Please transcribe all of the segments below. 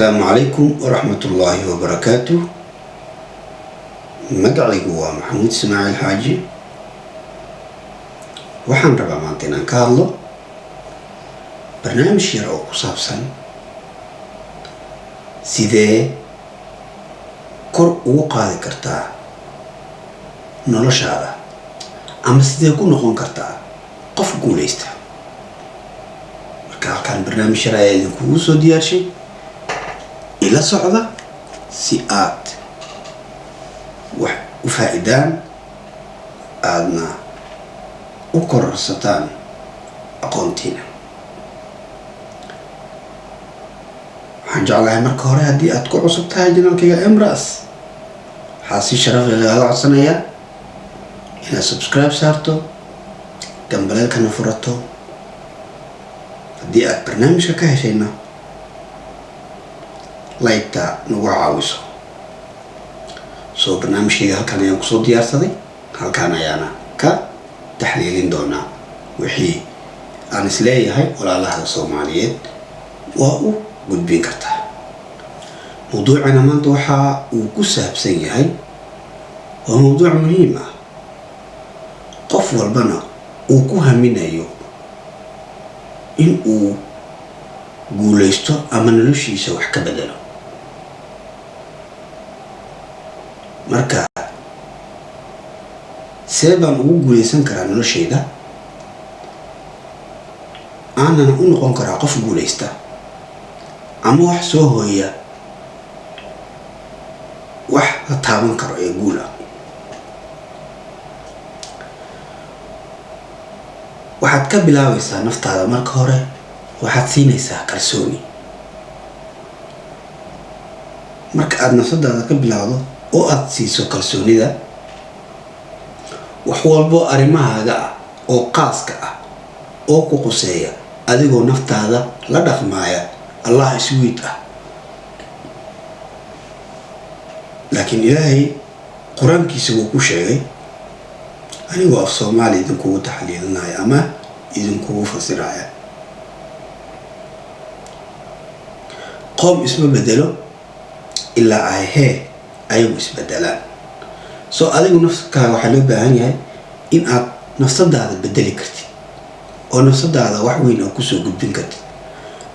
السلام عليكم ورحمة الله وبركاته. مقعي هو محمود اسماعيل حاجي waxaan rabaa maanta inaan ka hadlo barnaamij yar oo ku saabsan sidee kor ugu qaadi kartaa noloshaada ama sidee ku noqon kartaa qof guuleysta. marka halkaan barnaamij yar ayaa idinkugu soo diyaarshay ila socda si aad wax u faa'iidaan aadna u kororsataan aqoontiina. waxaan jeclahay marka hore haddii aad ku cusub tahay janaalkayga Emras waxaa si sharaf leh lagaaga codsanayaa inaad subscribe saarto, gambaleelkana furato. haddii aad barnaamijka ka heshayna like-ta nagu caawiso. soo barnaamijkayga halkaan ayaan kusoo diyaarsaday, halkaan ayaana ka taxliilin doonaa wixii aan isleeyahay walaalaha Soomaaliyeed waa u gudbin kartaa. mawduucana maanta waxa uu ku saabsan yahay waa mawduuc muhiim ah, qof walbana uu ku haminayo in uu guuleysto ama noloshiisa wax ka bedelo. marka see baan ugu guuleysan karaa noloshayda, aanana u noqon karaa qof guuleysta ama wax soo hooya wax la taaban karo ee guul ah. waxaad ka bilaabaysaa naftaada. marka hore waxaad siinaysaa kalsooni. marka aad nafsadaada ka bilaawdo oo aad siiso kalsoonida, wax walbo arrimahaaga ah oo qaaska ah oo ku quseeya adigoo naftaada la dhaqmaaya Allah iswiid ah. laakiin Ilaahay quraankiisa wuu ku sheegay, anigoo af Soomaali idinkugu taxliilinaya ama idinkugu fasiraya, qoom isma bedelo ilaa ay ayagu isbedelaan. soo adigu nafskaaga waxaa loo baahan yahay in aad nafsadaada bedeli kartid oo nafsadaada wax weyn oo kusoo gudbin kartid.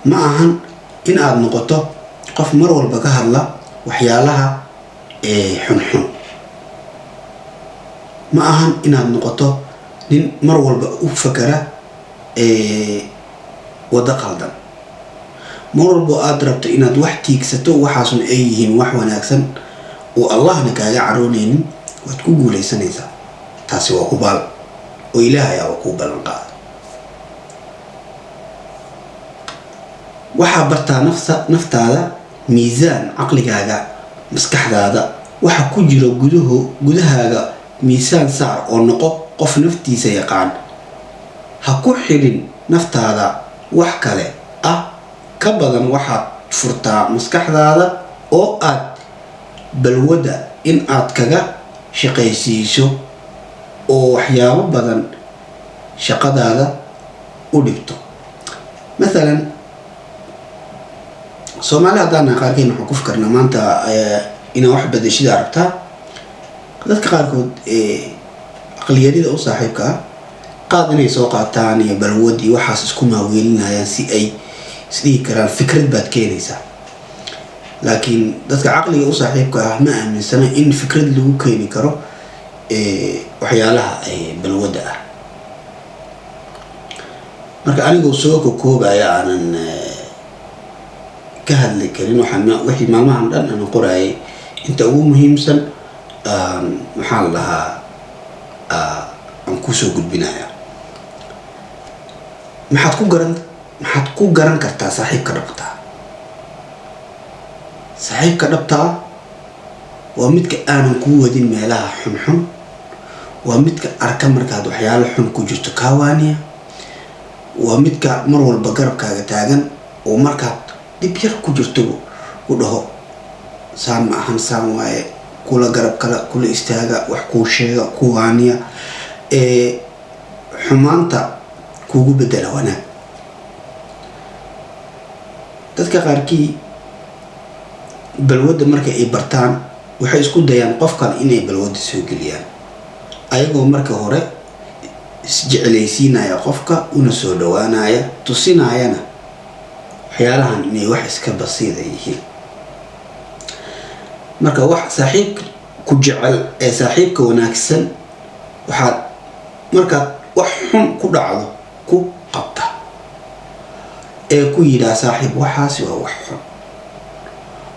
ma ahan in aad noqoto qof mar walba ka hadla waxyaalaha xunxun. ma ahan inaad noqoto nin mar walba u fakara wada qaldan. mar walba aad rabto inaad wax tiigsato waxaasna ay yihiin wax wanaagsan oo Allahna kaaga caroonaynin, waad ku guuleysanaysaa. taasi waa hubaal oo Ilaahay ayaa ku ballan qaaday. waxaa bartaa naftaada miisaan, caqligaaga, maskaxdaada waxa ku jiro gudahaaga miisaan saar oo noqo qof naftiisa yaqaan. ha ku xidhin naftaada wax kale ah ka badan. waxaad furtaa maskaxdaada oo aad balwada in aad kaga shaqaysiiso oo waxyaabo badan shaqadaada u dhigto. مثلا Soomaali haddaan qaarkeen waxaan ku fikirnaa maanta inaan wax bedeshida aragtaa. dadka qaarkood aqliyadida u saaxiibka ah qaad inay soo qaataan iyo balwad iyo waxaas isku maaweelinayaan si ay isdhihi karaan fikrad baad keenaysaa. laakiin dadka caqliga u saaxiibka ah ma aaminsana in fikrad lagu keeni karo waxyaalaha balwada ah. marka anigoo soo koobaya aanan ka hadli karin wixii maalmahan dhan aan qorayay, inta ugu muhiimsan maxaa la dhahaa aan kusoo gudbinaya. maxaad ku garan kartaa saaxiibka dhabta ah? saaxiibka dhabta ah waa midka aanan kuu wadin meelaha xunxun, waa midka arka markaad waxyaalo xun ku jirto kaawaaniya, waa midka mar walba garabkaaga taagan oo markaad dib yar ku jirto u dhaho saan ma ahan, saan waaye, kula garab kala kula istaaga, wax kuu sheega, kuwaaniya, xumaanta kuugu bedela wanaag. dadka qaarkii balwadda marka ay bartaan waxay isku dayaan qofkan inay balwadda soo geliyaan ayagoo marka hore isjeclaysiinaya qofka una soo dhawaanaya tusinayana waxyaalahan inay wax iska basiida yihiin. marka wax saaxiibka ku jecel ee saaxiibka wanaagsan waxaad markaad wax xun ku dhacdo ku qabta ee ku yidhaa saaxiib waxaasi waa wax xun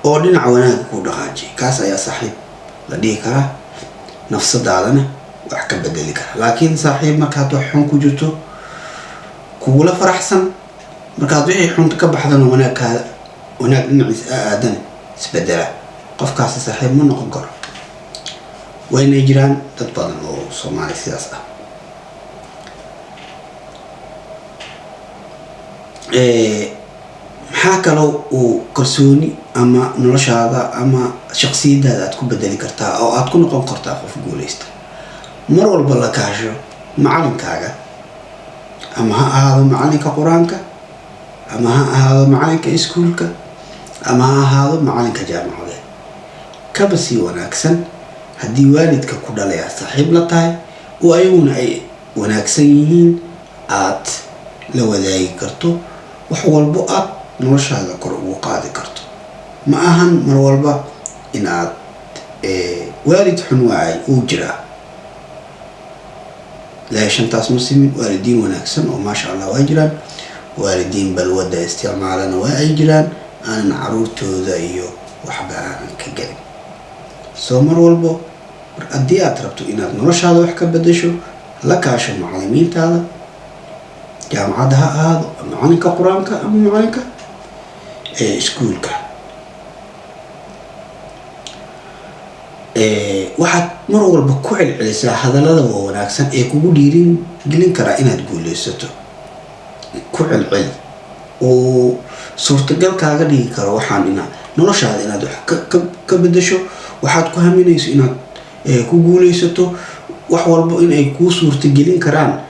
oo dhinaca wanaagga ku dhaqaajiy, kaas ayaa saaxiib la dhihi karaa, nafsadaadana wax ka bedeli kara. laakiin saaxiib markaad wax xun ku jirto kugula faraxsan, markaad wixii xunta ka baxdana wanaag dhinaciisa aadana isbedela, qofkaasi saaxiib ma noqon karo. wayna jiraan dad badan oo Soomaali sidaas ah. maxaa kaloo uu kalsooni ama noloshaada ama shakhsiyadaada aad ku bedeli kartaa oo aad ku noqon kartaa qof guuleysta? mar walba la kaasho macalinkaaga, ama ha ahaado macalinka qur-aanka, ama ha ahaado macalinka iskuulka, ama ha ahaado macalinka jaamacadeed. kaba sii wanaagsan haddii waalidka ku dhalaya saaxiib la tahay oo ayaguna ay wanaagsan yihiin, aad la wadaagi karto wax walbo aad noloshaada kor ugu qaadi karto. ma ahan mar walba in aad waalid xun waay uu jiraa. لا شنتاس مسلمين والدين وناكسن وما شاء الله واجران، والدين بالودة استعمالنا واجران، أنا عروتو ذا إيو وحبا كجري. سومر والبو أدي أتربتو إن نرش هذا وحكا بدشو لك عشان معلمين هذا جامعة هذا معانيك قرآنك أم معانيك سكولك. waxaad mar walba ku celcelisaa hadallada wanaagsan ee kugu dhiirigelin kara inaad guuleysato. ku celceli oo suurtagal kaaga dhigi karo waxaan noloshaada inaad wax ka bedesho. waxaad ku haminayso inaad ku guuleysato wax walba inay kuu suurtagelin karaan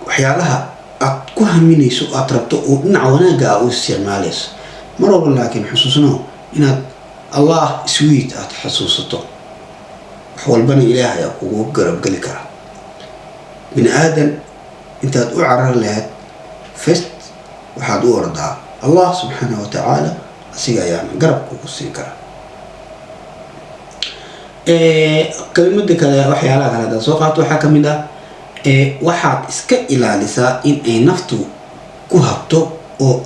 waxyaalaha aad ku haminayso aad rabto oo dhinaca wanaagga u isticmaalayso. mar walba laakiin xusuusnoo inaad Allah sweet aad xasuusato, wax walbana Ilaahay ayaa kugu garab gali kara. bini aadan intaad u carar lahayd first waxaad u ordaa Allah subxaanahu wa ta'ala, asiga ayaana garab kugu siin kara. kelimada kale waxyaalaha kale haddaad soo qaato waxaa ka mid ah waxaad iska ilaalisaa in ay naftu ku habto oo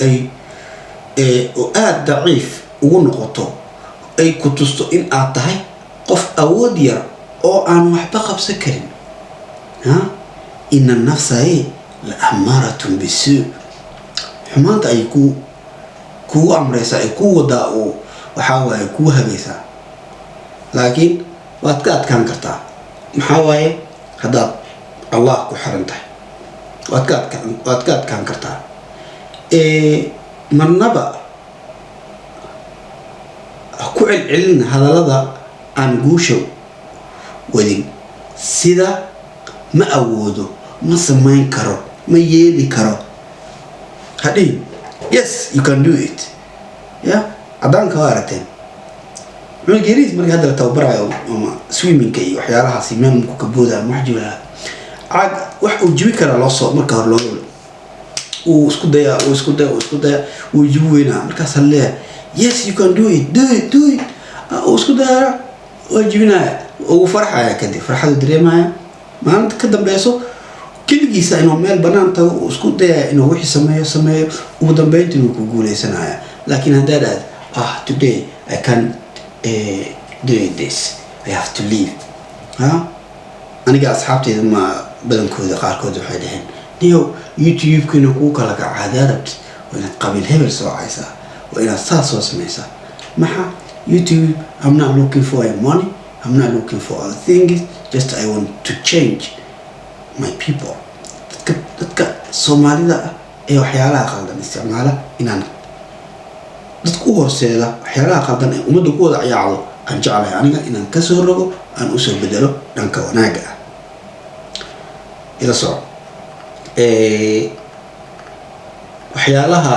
aad daciif ugu noqoto, ay ku tusto in aad tahay qof awood yar oo aan waxba qabsan karin. ina nafsa la amaaratun bisuu, xumaanta ay kugu amraysaa, ay ku wadaa oo waxaa waaye kuu hagaysaa. laakiin waad ka adkaan kartaa, maxaa waaye haddaad Allah ku xiran tahay waad ka adkaan kartaa. marnaba ku celcelin hadallada aan guusha wadin, sida ma awoodo, ma samayn karo, ma yeeli karo. hadhihin yes you can do it. cadaanka waa aragteen cunugeeriis markii hadda la tababarayo ama swimmingka iyo waxyaalahaasi meel muku ka booda ama wax jibaa caag wax uu jibi karaa loo soo marka hore loo uu isku daya uu jibi weynaa markaas leeyahay yes you can do it uu isku daya oo jibinaya ugu farxaya. kadib farxadu dareemaya, maalinta ka dambeyso keligiisa inuu meel banaan tago uu isku daya inuu wixii sameeyo ugu dambeyntii inuu ku guuleysanaya. laakiin haddaad today I can't do this, I have to leave. aniga asxaabteyda ma badankooda qaarkood waxay dhaheen niyow youtube-kuna kuu kala kacaada rabtid waa inaad qabiil hebel soocaysaa, waa inaad saas soo samaysaa. maxaa YouTube? I'm not looking for money, I'm not looking for other things, just I want to change my people. dadka Soomaalida ah ee waxyaalaha qaldan isticmaala inaan dadku u horseeda waxyaalaha qaldan ee ummadda ku wada ciyaacdo aan jeclahay aniga inaan ka soo rogo, aan u soo bedelo dhanka wanaagga ah. ila soo waxyaalaha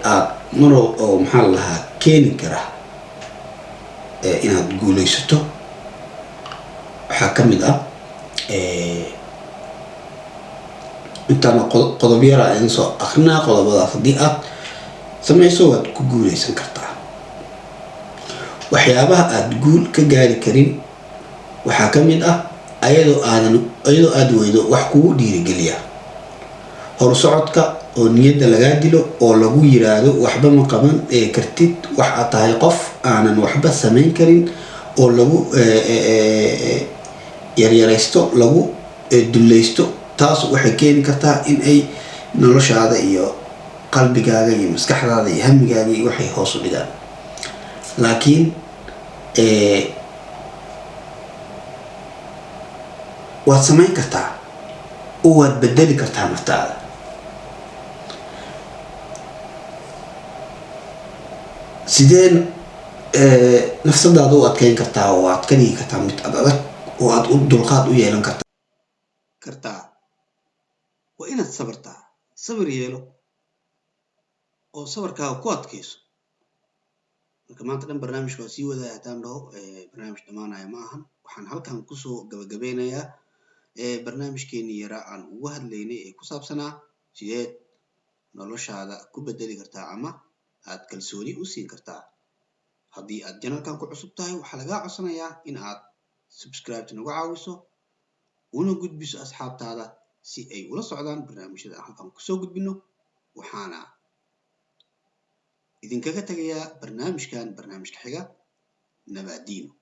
aad maro oo maxaa la lahaa keeni kara inaad guulaysato waxaa ka mid ah intaan qodob yar aan soo akrinaa. qodobadaas haddii aad samayso waad ku guulaysan kartaa. waxyaabaha aad guul ka gaari karin waxaa ka mid ah ayadoo aad weydo wax kugu dhiirigeliya. horsocodka oo niyadda lagaa dilo oo lagu yiraahdo waxba ma qaban kartid, wax aad tahay qof aanan waxba samayn karin, oo lagu yaryaraysto, lagu dulaysto. taas waxay keeni kartaa in ay noloshaada iyo qalbigaaga iyo maskaxdaada iyo hamigaaga iyo waxay hoos u dhigaan. laakiin waad samayn kartaa oo waad bedeli kartaa naftaada. sideen nafsadaada u adkeyn kartaa oo aad ka dhigi kartaa mid adag oo aad u dulqaad u yeelan kartaa? waa inaad sabartaa, sabar yeelo oo sabarkaaga ku adkayso. marka maanta dhan barnaamijka waa sii wadaya haddaan dhaho barnaamij dhammaanaya ma ahan. waxaan halkan kusoo gabagabeynayaa barnaamijkeenii yaraa aan ugu hadlaynay ee ku saabsanaa sideed noloshaada ku bedeli kartaa ama aad kalsooni u siin kartaa. haddii aad janalkan ku cusub tahay waxaa lagaa codsanayaa in aad subscribe nagu caawiso una gudbiso asxaabtaada si ay ula socdaan barnaamijyada aan halkan kusoo gudbino. waxaana idinkaga tagayaa barnaamijka xiga. nabadiino.